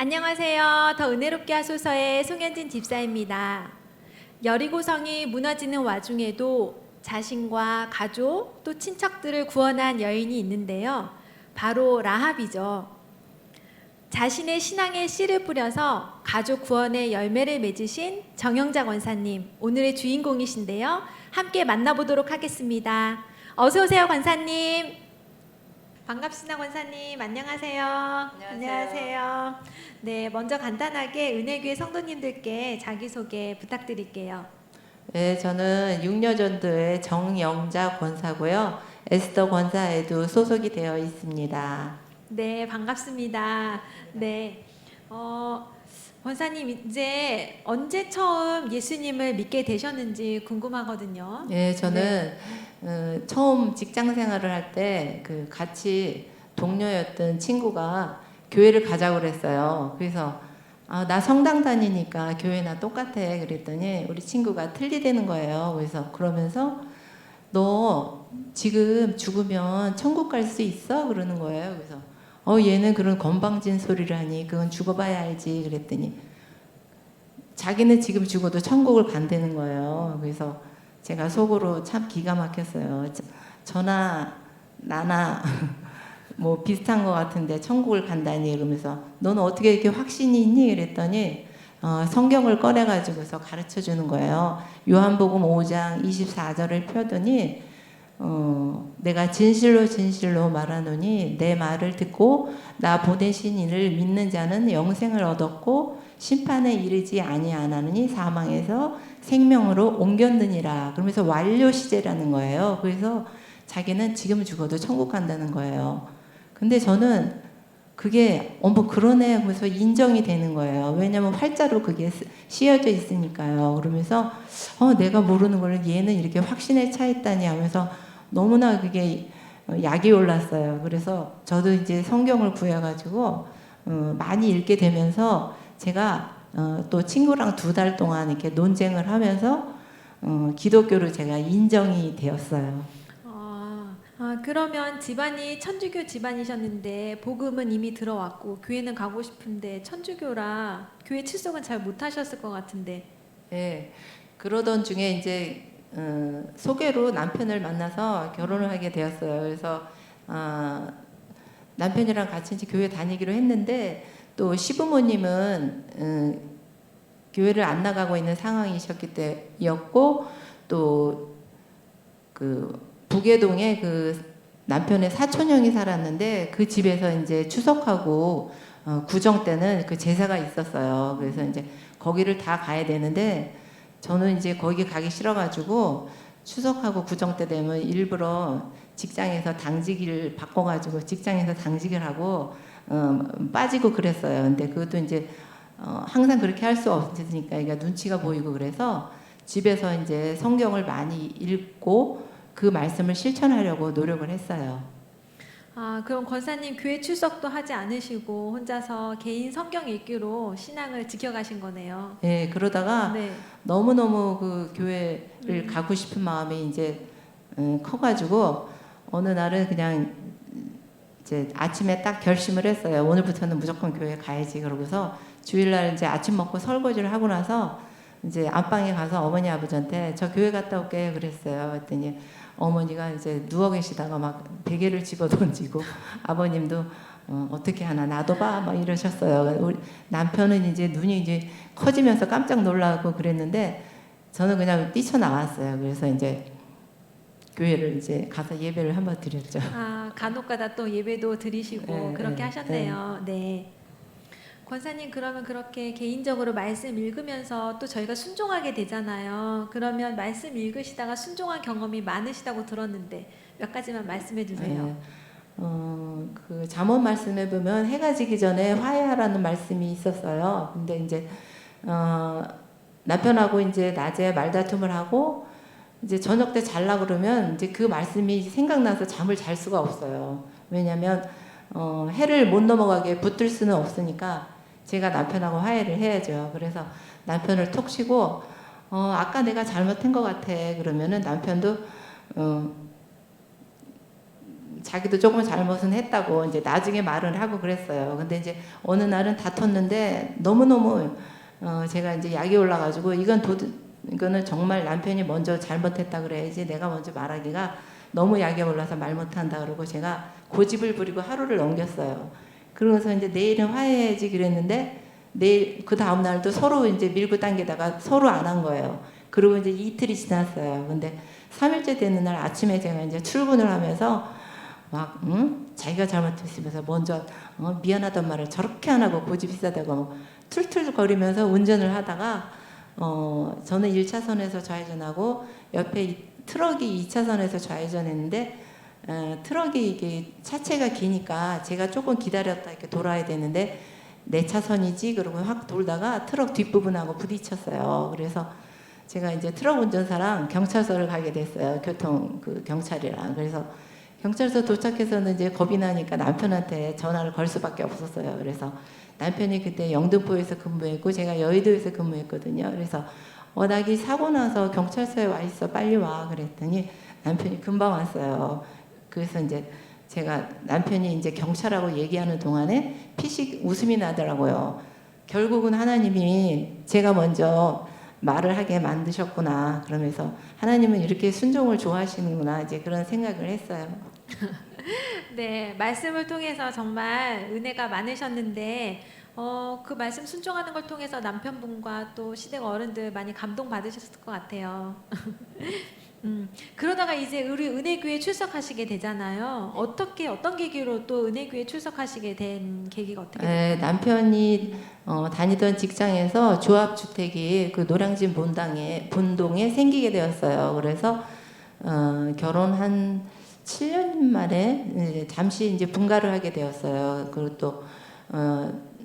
안녕하세요. 더 은혜롭게 하소서의 송현진 집사입니다. 여리고성이 무너지는 와중에도 자신과 가족 또 친척들을 구원한 여인이 있는데요. 바로 라합이죠. 자신의 신앙에 씨를 뿌려서 가족 구원의 열매를 맺으신 정영자 권사님, 오늘의 주인공이신데요. 함께 만나보도록 하겠습니다. 어서 오세요, 권사님. 반갑습니다, 권사님. 안녕하세요. 안녕하세요. 네, 먼저 간단하게 은혜교회 성도님들께 자기소개 부탁드릴게요. 네, 저는 육려전도의 정영자 권사고요. 에스더 권사에도 소속이 되어 있습니다. 네, 반갑습니다. 네, 권사님 이제 언제 처음 예수님을 믿게 되셨는지 궁금하거든요. 네, 저는 처음 직장 생활을 할 때 그 같이 동료였던 친구가 교회를 가자고 그랬어요. 그래서 나 성당 다니니까 교회나 똑같아 그랬더니 우리 친구가 틀리대는 거예요. 그래서 그러면서 너 지금 죽으면 천국 갈 수 있어? 그러는 거예요. 그래서 얘는 그런 건방진 소리를 하니 그건 죽어봐야 알지 그랬더니 자기는 지금 죽어도 천국을 간다는 거예요. 그래서 제가 속으로 참 기가 막혔어요. 저나 나나 뭐 비슷한 것 같은데 천국을 간다니 이러면서 너는 어떻게 이렇게 확신이 있니? 그랬더니 성경을 꺼내가지고서 가르쳐 주는 거예요. 요한복음 5장 24절을 펴더니 내가 진실로 진실로 말하노니 내 말을 듣고 나 보내신 이를 믿는 자는 영생을 얻었고 심판에 이르지 아니하나니 사망에서 생명으로 옮겼느니라. 그러면서 완료 시제라는 거예요. 그래서 자기는 지금 죽어도 천국 간다는 거예요. 근데 저는 그게 뭐 그러네 하면서 인정이 되는 거예요. 왜냐면 활자로 그게 씌어져 있으니까요. 그러면서 내가 모르는 걸 얘는 이렇게 확신에 차 있다니 하면서 너무나 그게 약이 올랐어요. 그래서 저도 이제 성경을 구해가지고 많이 읽게 되면서 제가 또 친구랑 2달 동안 이렇게 논쟁을 하면서 기독교로 제가 인정이 되었어요. 그러면 집안이 천주교 집안이셨는데 복음은 이미 들어왔고 교회는 가고 싶은데 천주교라 교회 출석은 잘 못하셨을 것 같은데. 네, 그러던 중에 이제 소개로 남편을 만나서 결혼을 하게 되었어요. 그래서 남편이랑 같이 이제 교회 다니기로 했는데 또 시부모님은 교회를 안 나가고 있는 상황이셨기 때였고 또 그 북예동에 그 남편의 사촌형이 살았는데 그 집에서 이제 추석하고 구정 때는 그 제사가 있었어요. 그래서 이제 거기를 다 가야 되는데 저는 이제 거기 가기 싫어가지고 추석하고 구정 때 되면 일부러 직장에서 당직을 바꿔가지고 직장에서 당직을 하고 빠지고 그랬어요. 근데 그것도 이제 항상 그렇게 할 수 없으니까 그러니까 눈치가 보이고 그래서 집에서 이제 성경을 많이 읽고 그 말씀을 실천하려고 노력을 했어요. 그럼 권사님 교회 출석도 하지 않으시고 혼자서 개인 성경 읽기로 신앙을 지켜가신 거네요. 네, 그러다가 네. 너무너무 그 교회를 가고 싶은 마음이 이제 커가지고 어느 날은 그냥 이제 아침에 딱 결심을 했어요. 오늘부터는 무조건 교회 가야지. 그러고서 주일날 이제 아침 먹고 설거지를 하고 나서 이제 안방에 가서 어머니 아버지한테 저 교회 갔다 올게요 그랬어요. 그랬더니 어머니가 이제 누워 계시다가 막 베개를 집어 던지고 아버님도 어떻게 하나 놔둬봐 막 이러셨어요. 우리 남편은 이제 눈이 이제 커지면서 깜짝 놀라고 그랬는데 저는 그냥 뛰쳐나왔어요. 그래서 이제 교회를 이제 가서 예배를 한번 드렸죠. 간혹가다 또 예배도 드리시고 네, 그렇게 네, 하셨네요. 네. 권사님 그러면 그렇게 개인적으로 말씀 읽으면서 또 저희가 순종하게 되잖아요. 그러면 말씀 읽으시다가 순종한 경험이 많으시다고 들었는데 몇 가지만 말씀해 주세요. 네. 그 잠언 말씀에 보면 해가 지기 전에 화해하라는 말씀이 있었어요. 근데 이제 남편하고 이제 낮에 말다툼을 하고 이제 저녁 때 잘라 그러면 이제 그 말씀이 생각나서 잠을 잘 수가 없어요. 왜냐하면 해를 못 넘어가게 붙들 수는 없으니까 제가 남편하고 화해를 해야죠. 그래서 남편을 톡 치고 아까 내가 잘못한 것 같아. 그러면은 남편도 자기도 조금 잘못은 했다고 이제 나중에 말을 하고 그랬어요. 근데 이제 어느 날은 다퉜는데 너무너무 제가 이제 약이 올라가지고 이거는 정말 남편이 먼저 잘못했다 그래야지 내가 먼저 말하기가 너무 약이 올라서 말 못한다 그러고 제가 고집을 부리고 하루를 넘겼어요. 그러고서 이제 내일은 화해해야지 그랬는데 내일 그 다음 날도 서로 이제 밀고 당기다가 서로 안 한 거예요. 그리고 이제 이틀이 지났어요. 근데 3일째 되는 날 아침에 제가 이제 출근을 하면서 막 자기가 잘못했으면서 먼저 미안하단 말을 저렇게 안 하고 고집이 세다고 뭐 툴툴거리면서 운전을 하다가 저는 1차선에서 좌회전하고 옆에 트럭이 2차선에서 좌회전했는데 트럭이 이게 차체가 기니까 제가 조금 기다렸다 이렇게 돌아야 되는데 내 차선이지 그러고 확 돌다가 트럭 뒷부분하고 부딪혔어요. 그래서 제가 이제 트럭 운전사랑 경찰서를 가게 됐어요. 경찰이랑. 그래서 경찰서 도착해서는 이제 겁이 나니까 남편한테 전화를 걸 수밖에 없었어요. 그래서 남편이 그때 영등포에서 근무했고 제가 여의도에서 근무했거든요. 그래서 워낙에 사고 나서 경찰서에 와 있어 빨리 와 그랬더니 남편이 금방 왔어요. 그래서 이제 제가 남편이 이제 경찰하고 얘기하는 동안에 피식 웃음이 나더라고요. 결국은 하나님이 제가 먼저 말을 하게 만드셨구나. 그러면서 하나님은 이렇게 순종을 좋아하시는구나. 이제 그런 생각을 했어요. 네, 말씀을 통해서 정말 은혜가 많으셨는데 그 말씀 순종하는 걸 통해서 남편분과 또 시댁 어른들 많이 감동받으셨을 것 같아요. 그러다가 이제 우리 은혜교회 출석하시게 되잖아요. 어떤 계기로 또 은혜교회 출석하시게 된 계기가 어떻게 될까요? 남편이 다니던 직장에서 조합주택이 그 노량진 본동에 생기게 되었어요. 그래서 결혼한 7년 만에 잠시 이제 분가를 하게 되었어요. 그리고 또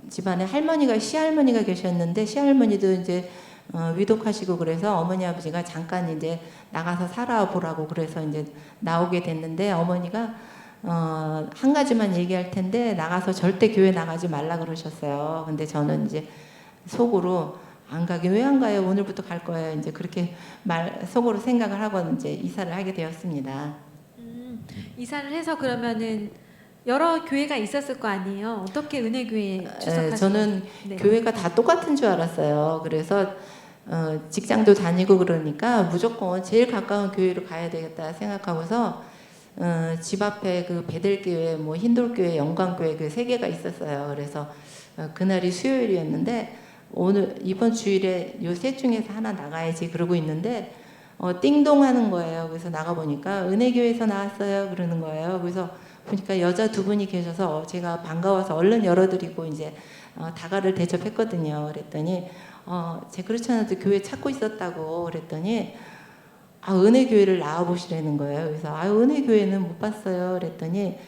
집안에 시할머니가 계셨는데 시할머니도 이제 위독하시고 그래서 어머니 아버지가 잠깐 이제 나가서 살아보라고 그래서 이제 나오게 됐는데 어머니가 한 가지만 얘기할 텐데 나가서 절대 교회 나가지 말라 그러셨어요. 근데 저는 이제 속으로 안 가게 왜 안 가요? 오늘부터 갈 거예요. 이제 그렇게 속으로 생각을 하고 이제 이사를 하게 되었습니다. 이사를 해서 그러면은 여러 교회가 있었을 거 아니에요. 어떻게 은혜교회에 출석하신 저는 네. 교회가 다 똑같은 줄 알았어요. 그래서 직장도 다니고 그러니까 무조건 제일 가까운 교회로 가야 되겠다 생각하고서 집 앞에 그 베델교회, 뭐 힌돌교회, 영광교회 그 세 개가 있었어요. 그래서 그날이 수요일이었는데 이번 주일에 요 셋 중에서 하나 나가야지 그러고 있는데 띵동 하는 거예요. 그래서 나가 보니까 은혜교회에서 나왔어요. 그러는 거예요. 그래서 보니까 여자 두 분이 계셔서 제가 반가워서 얼른 열어드리고 이제 다가를 대접했거든요. 그랬더니 제가 그렇지 않아도 교회 찾고 있었다고 그랬더니 은혜교회를 나와보시라는 거예요. 그래서 은혜교회는 못 봤어요. 그랬더니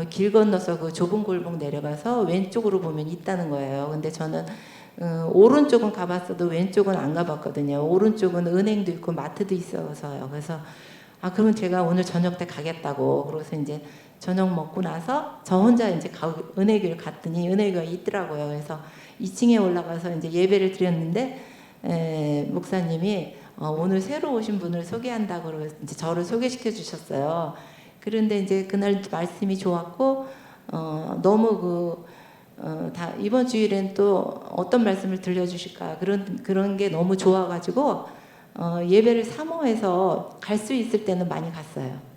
길 건너서 그 좁은 골목 내려가서 왼쪽으로 보면 있다는 거예요. 근데 저는 오른쪽은 가봤어도 왼쪽은 안 가봤거든요. 오른쪽은 은행도 있고 마트도 있어서요. 그래서 그러면 제가 오늘 저녁 때 가겠다고 그래서 이제 저녁 먹고 나서 저 혼자 이제 은혜교를 갔더니 은혜교가 있더라고요. 그래서 2층에 올라가서 이제 예배를 드렸는데 목사님이 오늘 새로 오신 분을 소개한다고 그러고 이제 저를 소개시켜 주셨어요. 그런데 이제 그날 말씀이 좋았고 너무 이번 주일엔 또 어떤 말씀을 들려주실까 그런 게 너무 좋아가지고 예배를 사모해서 갈 수 있을 때는 많이 갔어요.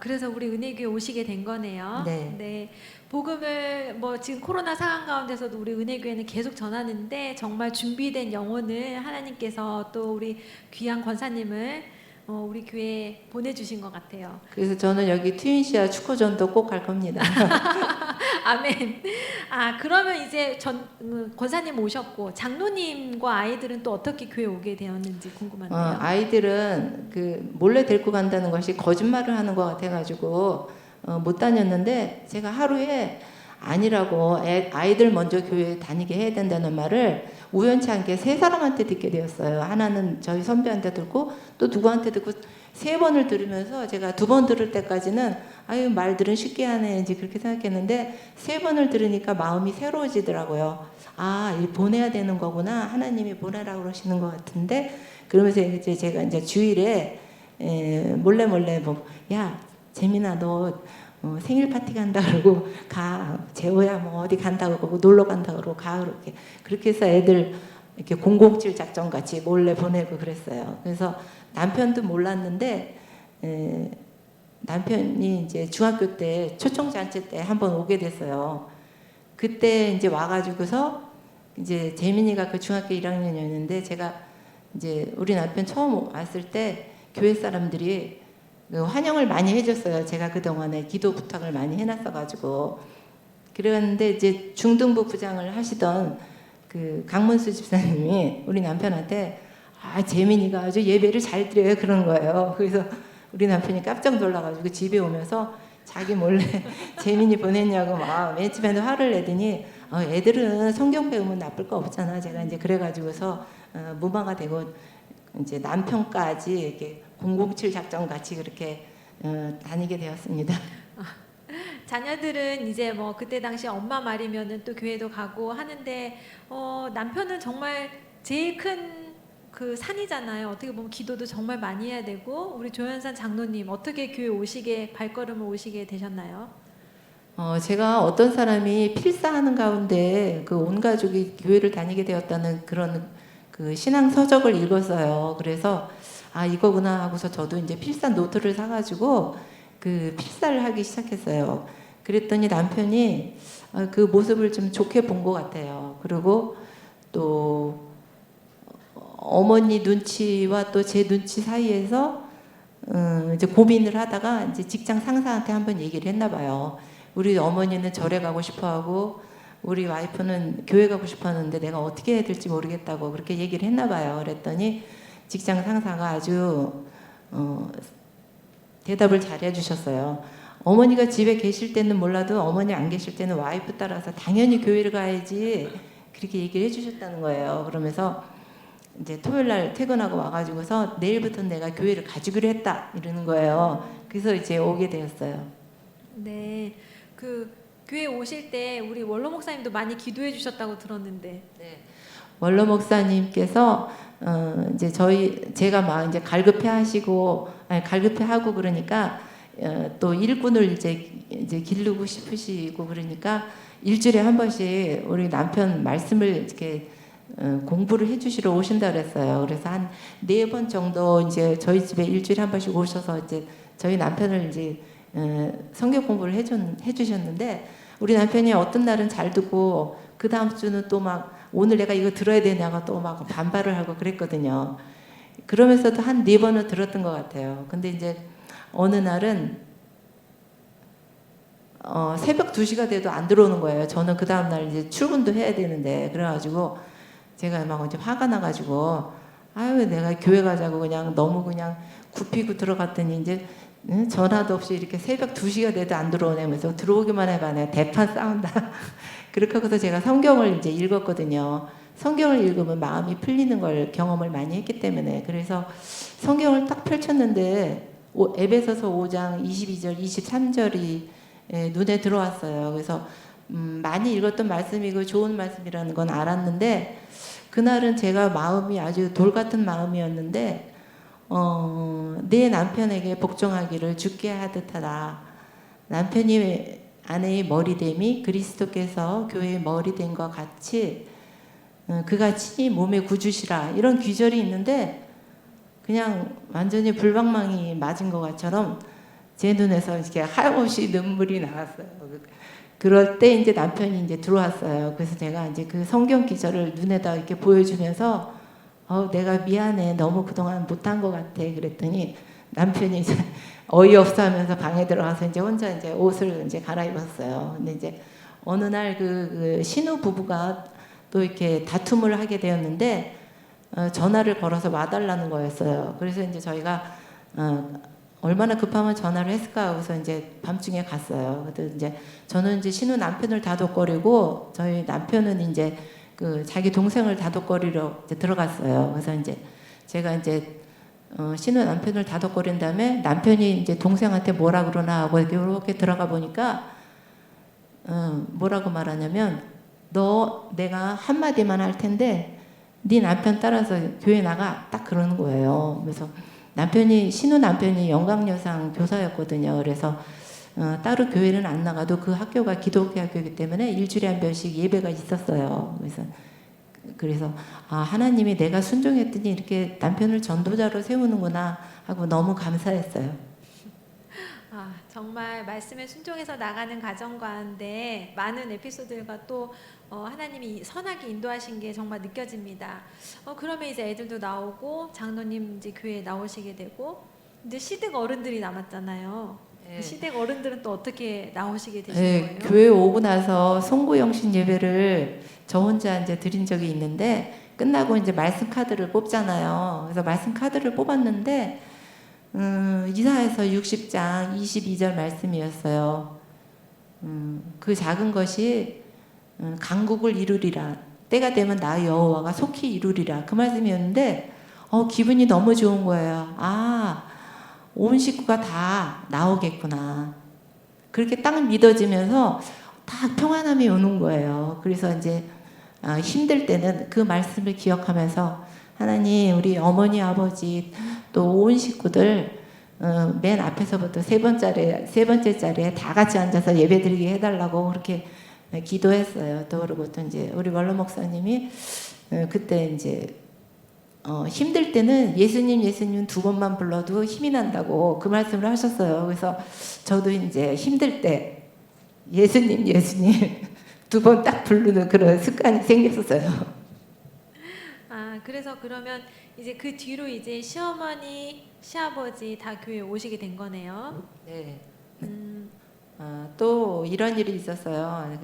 그래서 우리 은혜교회 오시게 된 거네요. 네. 복음을 지금 코로나 상황 가운데서도 우리 은혜교회는 계속 전하는데 정말 준비된 영혼을 하나님께서 또 우리 귀한 권사님을 우리 교회에 보내주신 것 같아요. 그래서 저는 여기 트윈시아 축구전도 꼭 갈 겁니다. 아멘. 그러면 이제 권사님 오셨고 장로님과 아이들은 또 어떻게 교회 오게 되었는지 궁금한데요. 아이들은 몰래 데리고 간다는 것이 거짓말을 하는 것 같아가지고 못 다녔는데 제가 하루에 아니라고 아이들 먼저 교회 다니게 해야 된다는 말을 우연치 않게 세 사람한테 듣게 되었어요. 하나는 저희 선배한테 듣고 또 누구한테 듣고 3번을 들으면서 제가 2번 들을 때까지는 말들은 쉽게 하네 이제 그렇게 생각했는데 3번을 들으니까 마음이 새로워지더라고요. 보내야 되는 거구나. 하나님이 보내라고 그러시는 것 같은데 그러면서 이제 제가 이제 주일에 몰래 야 재민아 너 생일 파티 간다 그러고 가, 재호야 뭐 어디 간다 그러고 놀러 간다 그러고 가, 그렇게 해서 애들 이렇게 007 작전 같이 몰래 보내고 그랬어요. 그래서 남편도 몰랐는데 남편이 이제 중학교 때 초청 잔치 때 한번 오게 됐어요. 그때 이제 와가지고서 이제 재민이가 그 중학교 1학년이었는데 제가 이제 우리 남편 처음 왔을 때 교회 사람들이 그 환영을 많이 해줬어요. 제가 그 동안에 기도 부탁을 많이 해놨어가지고 그랬는데 이제 중등부 부장을 하시던 그 강문수 집사님이 우리 남편한테 재민이가 아주 예배를 잘 드려요 그런 거예요. 그래서 우리 남편이 깜짝 놀라가지고 집에 오면서 자기 몰래 재민이 보냈냐고 막 맨 처음에는 화를 내더니 애들은 성경 배우면 나쁠 거 없잖아. 제가 이제 그래가지고서 무마가 되고 이제 남편까지 이렇게 007 작전 같이 그렇게 다니게 되었습니다. 자녀들은 이제 뭐 그때 당시 엄마 말이면은 또 교회도 가고 하는데 남편은 정말 제일 큰 그 산이잖아요. 어떻게 보면 기도도 정말 많이 해야 되고 우리 조현산 장로님 어떻게 교회 오시게 발걸음을 오시게 되셨나요? 제가 어떤 사람이 필사하는 가운데 그 온 가족이 교회를 다니게 되었다는 그런 그 신앙 서적을 읽었어요. 그래서 이거구나 하고서 저도 이제 필사 노트를 사가지고 그 필사를 하기 시작했어요. 그랬더니 남편이 그 모습을 좀 좋게 본 것 같아요. 그리고 또 어머니 눈치와 또 제 눈치 사이에서 이제 고민을 하다가 이제 직장 상사한테 한번 얘기를 했나 봐요. 우리 어머니는 절에 가고 싶어하고 우리 와이프는 교회 가고 싶었는데 내가 어떻게 해야 될지 모르겠다고 그렇게 얘기를 했나 봐요. 그랬더니 직장 상사가 아주 대답을 잘 해주셨어요. 어머니가 집에 계실 때는 몰라도 어머니 안 계실 때는 와이프 따라서 당연히 교회를 가야지 그렇게 얘기를 해주셨다는 거예요. 그러면서 이제 토요일 날 퇴근하고 와가지고서 내일부터 내가 교회를 가주기로 했다 이러는 거예요. 그래서 이제 오게 되었어요. 네, 그 교회 오실 때 우리 원로 목사님도 많이 기도해 주셨다고 들었는데. 네. 원로 목사님께서 이제 제가 막 이제 갈급해 하고 그러니까 또 일꾼을 이제 기르고 싶으시고 그러니까 일주일에 한 번씩 우리 남편 말씀을 이렇게 공부를 해주시러 오신다 그랬어요. 그래서 한 4번 정도 이제 저희 집에 일주일에 한 번씩 오셔서 이제 저희 남편을 이제 성경 공부를 해주셨는데 우리 남편이 어떤 날은 잘 듣고 그 다음 주는 또 막 오늘 내가 이거 들어야 되냐고 또 막 반발을 하고 그랬거든요. 그러면서도 한 4번은 들었던 것 같아요. 근데 이제 어느 날은 새벽 2시가 돼도 안 들어오는 거예요. 저는 그 다음날 이제 출근도 해야 되는데 그래가지고 제가 막 이제 화가 나가지고 내가 교회 가자고 그냥 너무 그냥 굽히고 들어갔더니 이제 전화도 없이 이렇게 새벽 2시가 돼도 안 들어오냐면서 들어오기만 해봐 내가 대판 싸운다. 그렇게 하고서 제가 성경을 이제 읽었거든요. 성경을 읽으면 마음이 풀리는 걸 경험을 많이 했기 때문에 그래서 성경을 딱 펼쳤는데 에베소서 5장 22절 23절이 눈에 들어왔어요. 그래서 많이 읽었던 말씀이고 좋은 말씀이라는 건 알았는데 그날은 제가 마음이 아주 돌 같은 마음이었는데 내 남편에게 복종하기를 주께 하듯 하라. 남편이 아내의 머리됨이 그리스도께서 교회의 머리됨과 같이 그가 친히 몸에 구주시라. 이런 귀절이 있는데 그냥 완전히 불방망이 맞은 것처럼 제 눈에서 이렇게 하염없이 눈물이 나왔어요. 그럴 때 이제 남편이 이제 들어왔어요. 그래서 제가 이제 그 성경 기절을 눈에다 이렇게 보여주면서 내가 미안해. 너무 그동안 못한 것 같아. 그랬더니 남편이 이제 어이없어 하면서 방에 들어가서 이제 혼자 이제 옷을 이제 갈아입었어요. 근데 이제 어느 날 그 신우 부부가 또 이렇게 다툼을 하게 되었는데 전화를 걸어서 와달라는 거였어요. 그래서 이제 저희가 얼마나 급하면 전화를 했을까 하고서 이제 밤중에 갔어요. 그래서 이제 저는 이제 신우 남편을 다독거리고 저희 남편은 이제 그 자기 동생을 다독거리러 이제 들어갔어요. 그래서 이제 제가 이제 신우 남편을 다독거린 다음에 남편이 이제 동생한테 뭐라 그러나 하고 이렇게 들어가 보니까 뭐라고 말하냐면 내가 한마디만 할 텐데 네 남편 따라서 교회 나가 딱 그러는 거예요. 그래서 신우 남편이 영광여상 교사였거든요. 그래서 따로 교회는 안 나가도 그 학교가 기독교 학교이기 때문에 일주일에 한 번씩 예배가 있었어요. 그래서 하나님이 내가 순종했더니 이렇게 남편을 전도자로 세우는구나 하고 너무 감사했어요. 정말 말씀에 순종해서 나가는 가정 가운데 많은 에피소드가 또 하나님이 선하게 인도하신 게 정말 느껴집니다. 그러면 이제 애들도 나오고 장로님 이제 교회에 나오시게 되고 이제 시댁 어른들이 남았잖아요. 네. 시댁 어른들은 또 어떻게 나오시게 되신 네, 거예요? 교회 오고 나서 송구영신 예배를 저 혼자 이제 드린 적이 있는데 끝나고 이제 말씀 카드를 뽑잖아요. 그래서 말씀 카드를 뽑았는데 이사에서 60장 22절 말씀이었어요. 그 작은 것이 강국을 이루리라. 때가 되면 나 여호와가 속히 이루리라. 그 말씀이었는데 기분이 너무 좋은 거예요. 온 식구가 다 나오겠구나. 그렇게 딱 믿어지면서 딱 평안함이 오는 거예요. 그래서 이제 힘들 때는 그 말씀을 기억하면서 하나님 우리 어머니 아버지 또 온 식구들 맨 앞에서부터 세 번째 자리에 다 같이 앉아서 예배드리게 해달라고 그렇게 기도했어요. 또 그리고 또 이제 우리 원로 목사님이 그때 이제 힘들 때는 예수님 두 번만 불러도 힘이 난다고 그 말씀을 하셨어요. 그래서 저도 이제 힘들 때 예수님 두 번 딱 부르는 그런 습관이 생겼었어요. 그래서 그러면 이제 그 뒤로 이제 시어머니, 시아버지 다 교회에 오시게 된 거네요. 네. 또 이런 일이 있었어요.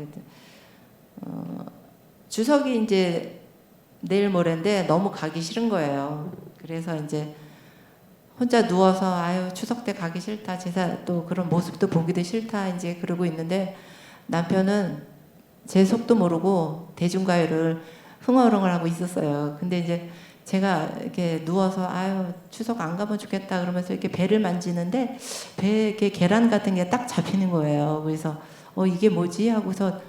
주석이 이제 내일 모레인데 너무 가기 싫은 거예요. 그래서 이제 혼자 누워서 추석 때 가기 싫다. 제사 또 그런 모습도 보기도 싫다. 이제 그러고 있는데 남편은 제 속도 모르고 대중가요를 흥얼흥얼 하고 있었어요. 근데 이제 제가 이렇게 누워서 추석 안 가면 좋겠다 그러면서 이렇게 배를 만지는데 배에 이렇게 계란 같은 게 딱 잡히는 거예요. 그래서 이게 뭐지 하고서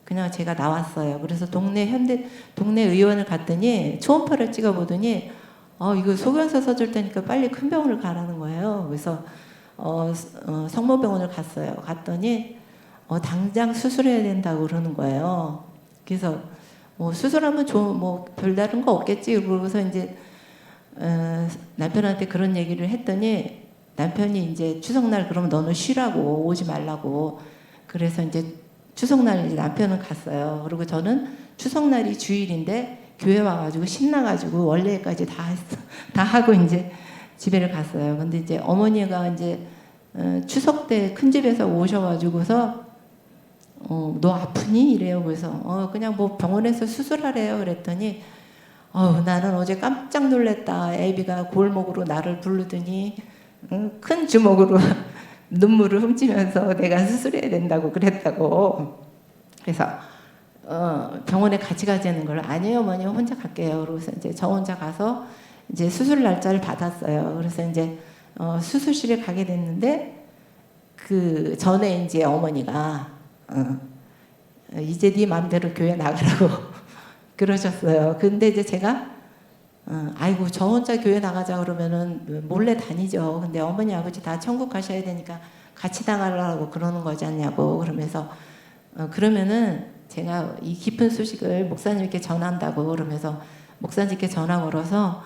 그냥 제가 나왔어요. 그래서 동네 의원을 갔더니 초음파를 찍어보더니 이거 소견서 써줄 테니까 빨리 큰 병원을 가라는 거예요. 그래서 성모병원을 갔어요. 갔더니 당장 수술해야 된다고 그러는 거예요. 그래서 수술하면 별다른 거 없겠지. 그러고서 이제 남편한테 그런 얘기를 했더니 남편이 이제 추석날 그러면 너는 쉬라고 오지 말라고. 그래서 이제 추석날 이제 남편은 갔어요. 그리고 저는 추석날이 주일인데 교회 와가지고 신나가지고 원래까지 다 하고 이제 집에를 갔어요. 근데 이제 어머니가 이제 추석 때 큰 집에서 오셔가지고서 너 아프니? 이래요. 그래서 그냥 뭐 병원에서 수술하래요. 그랬더니 나는 어제 깜짝 놀랐다. 애비가 골목으로 나를 부르더니 큰 주먹으로 눈물을 훔치면서 내가 수술해야 된다고 그랬다고. 그래서 병원에 같이 가자는 걸 아니에요 어머니 혼자 갈게요. 그래서 이제 저 혼자 가서 이제 수술 날짜를 받았어요. 그래서 이제 수술실에 가게 됐는데 그 전에 이제 어머니가 이제 네 마음대로 교회 나가라고 그러셨어요. 근데 이제 제가 아이고 저 혼자 교회 나가자 그러면은 몰래 다니죠. 근데 어머니 아버지 다 천국 가셔야 되니까 같이 나가려고 그러는 거지 않냐고 그러면서 그러면은 제가 이 깊은 소식을 목사님께 전한다고 그러면서 목사님께 전화 걸어서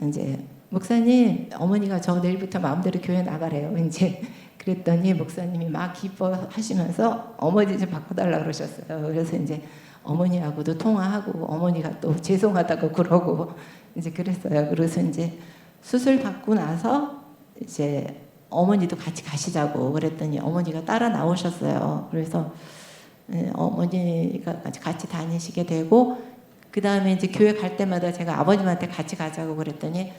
이제 목사님 어머니가 저 내일부터 마음대로 교회 나가래요. 이제 그랬더니 목사님이 막 기뻐하시면서 어머니 좀 바꿔달라 그러셨어요. 그래서 이제 어머니하고도 통화하고 어머니가 또 죄송하다고 그러고 이제 그랬어요. 그래서 이제 수술 받고 나서 이제 어머니도 같이 가시자고 그랬더니 어머니가 따라 나오셨어요. 그래서 어머니가 같이 다니시게 되고 그 다음에 이제 교회 갈 때마다 제가 아버님한테 같이 가자고 그랬더니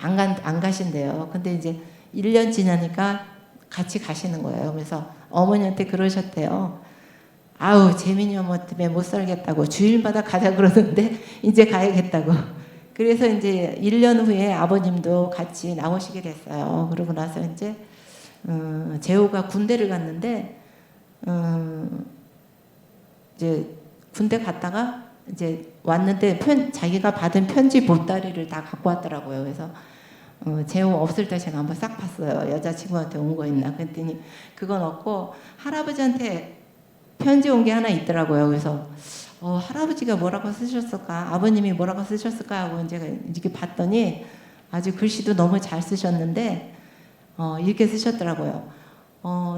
안 가신대요. 근데 이제 1년 지나니까 같이 가시는 거예요. 그래서 어머니한테 그러셨대요. 아우 재민이 어머 때문에 못 살겠다고 주일마다 가자 그러던데 이제 가야겠다고. 그래서 이제 1년 후에 아버님도 같이 나오시게 됐어요. 그러고 나서 이제 재호가 군대를 갔는데 이제 군대 갔다가 이제 왔는데 자기가 받은 편지 보따리를 다 갖고 왔더라고요. 그래서 재혼 없을 때 제가 한번 싹 봤어요. 여자친구한테 온 거 있나. 그랬더니 그건 없고 할아버지한테 편지 온 게 하나 있더라고요. 그래서 할아버지가 뭐라고 쓰셨을까, 아버님이 뭐라고 쓰셨을까 하고 제가 이렇게 봤더니 아주 글씨도 너무 잘 쓰셨는데 이렇게 쓰셨더라고요.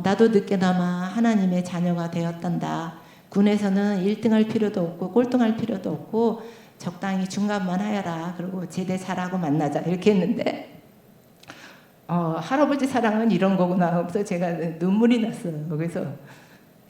나도 늦게나마 하나님의 자녀가 되었단다. 군에서는 1등할 필요도 없고 꼴등할 필요도 없고 적당히 중간만 하여라. 그리고 제대 잘하고 만나자. 이렇게 했는데 할아버지 사랑은 이런 거구나. 그래서 제가 눈물이 났어요. 그래서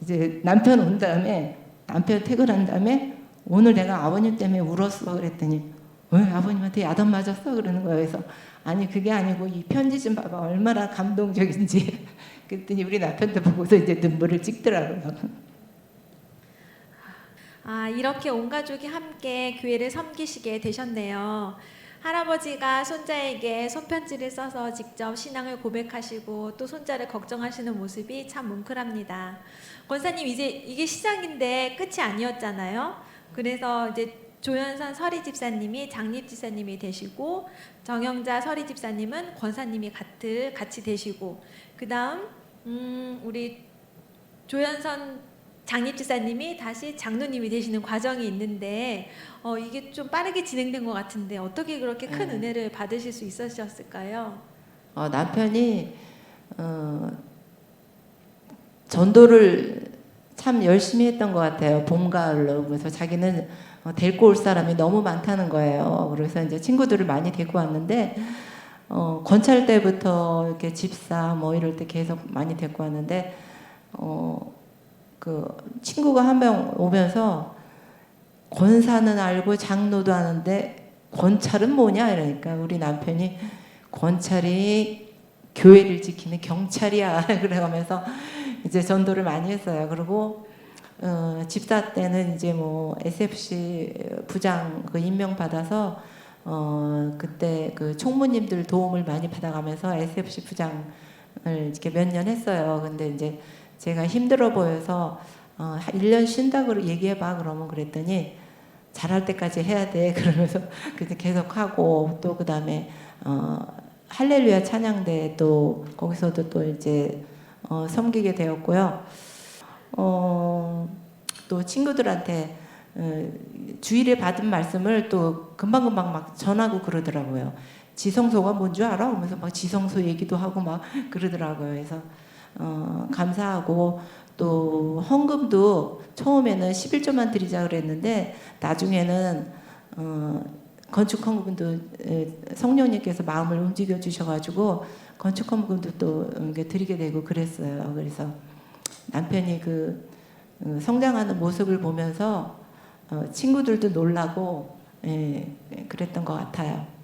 이제 남편 온 다음에, 남편 퇴근한 다음에 오늘 내가 아버님 때문에 울었어. 그랬더니 왜 아버님한테 야단 맞았어? 그러는 거예요. 그래서 아니 그게 아니고 이 편지 좀 봐봐. 얼마나 감동적인지. 그랬더니 우리 남편도 보고서 이제 눈물을 찍더라고요. 이렇게 온 가족이 함께 교회를 섬기시게 되셨네요. 할아버지가 손자에게 손편지를 써서 직접 신앙을 고백하시고 또 손자를 걱정하시는 모습이 참 뭉클합니다. 권사님, 이제 이게 시작인데 끝이 아니었잖아요. 그래서 이제 조연선 서리 집사님이 장립 집사님이 되시고 정영자 서리 집사님은 권사님이 같이 되시고 그 다음 우리 조연선 장립 집사님이 다시 장로님이 되시는 과정이 있는데 이게 좀 빠르게 진행된 것 같은데 어떻게 그렇게 큰 은혜를 받으실 수 있으셨을까요? 남편이 전도를 참 열심히 했던 것 같아요. 봄, 가을로. 그래서 자기는 데리고 올 사람이 너무 많다는 거예요. 그래서 이제 친구들을 많이 데리고 왔는데 권찰 때부터 이렇게 집사 뭐 이럴 때 계속 많이 데리고 왔는데 그 친구가 한 명 오면서 권사는 알고 장로도 아는데 권찰은 뭐냐 이러니까 우리 남편이 권찰이 교회를 지키는 경찰이야 그래가면서 이제 전도를 많이 했어요. 그리고 집사 때는 이제 뭐 SFC 부장 그 임명 받아서 그때 그 총무님들 도움을 많이 받아가면서 SFC 부장을 이렇게 몇 년 했어요. 근데 이제 제가 힘들어 보여서 1년 쉰다고 얘기해봐 그러면 그랬더니 잘할 때까지 해야 돼 그러면서 계속 하고 또 그 다음에 할렐루야 찬양대 또 거기서도 또 이제 섬기게 되었고요. 또 친구들한테 주일에 받은 말씀을 또 금방금방 막 전하고 그러더라고요. 지성소가 뭔 줄 알아? 그러면서 막 지성소 얘기도 하고 막 그러더라고요. 그래서 감사하고 또 헌금도 처음에는 11조만 드리자 그랬는데 나중에는 건축 헌금도 성령님께서 마음을 움직여 주셔가지고 건축 헌금도 또 드리게 되고 그랬어요. 그래서 남편이 그 성장하는 모습을 보면서 친구들도 놀라고 그랬던 것 같아요.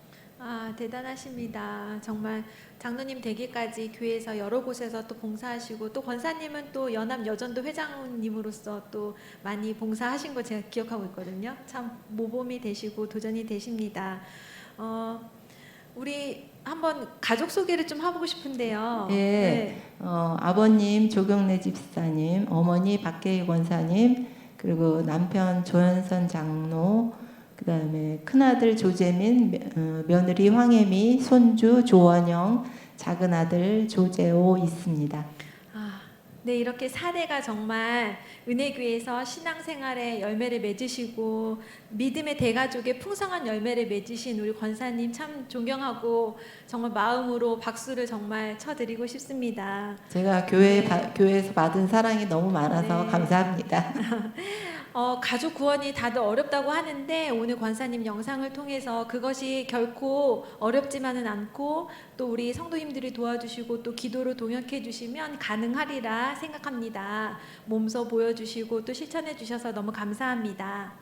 대단하십니다. 정말 장로님 되기까지 교회에서 여러 곳에서 또 봉사하시고 또 권사님은 또 연합 여전도 회장님으로서 또 많이 봉사하신 거 제가 기억하고 있거든요. 참 모범이 되시고 도전이 되십니다. 우리 한번 가족 소개를 좀 해보고 싶은데요. 네. 아버님 조경래 집사님, 어머니 박계희 권사님, 그리고 남편 조연선 장로, 그 다음에 큰아들 조재민, 며느리 황혜미, 손주 조원영, 작은아들 조재호 있습니다. 네, 이렇게 4대가 정말 은혜교회에서 신앙생활의 열매를 맺으시고 믿음의 대가족의 풍성한 열매를 맺으신 우리 권사님 참 존경하고 정말 마음으로 박수를 정말 쳐드리고 싶습니다. 제가 교회에서 받은 사랑이 너무 많아서 감사합니다. 가족 구원이 다들 어렵다고 하는데 오늘 권사님 영상을 통해서 그것이 결코 어렵지만은 않고 또 우리 성도님들이 도와주시고 또 기도로 동역해 주시면 가능하리라 생각합니다. 몸소 보여주시고 또 실천해 주셔서 너무 감사합니다.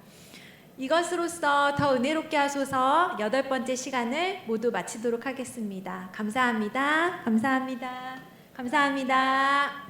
이것으로써 더 은혜롭게 하소서 8번째 시간을 모두 마치도록 하겠습니다. 감사합니다. 감사합니다. 감사합니다.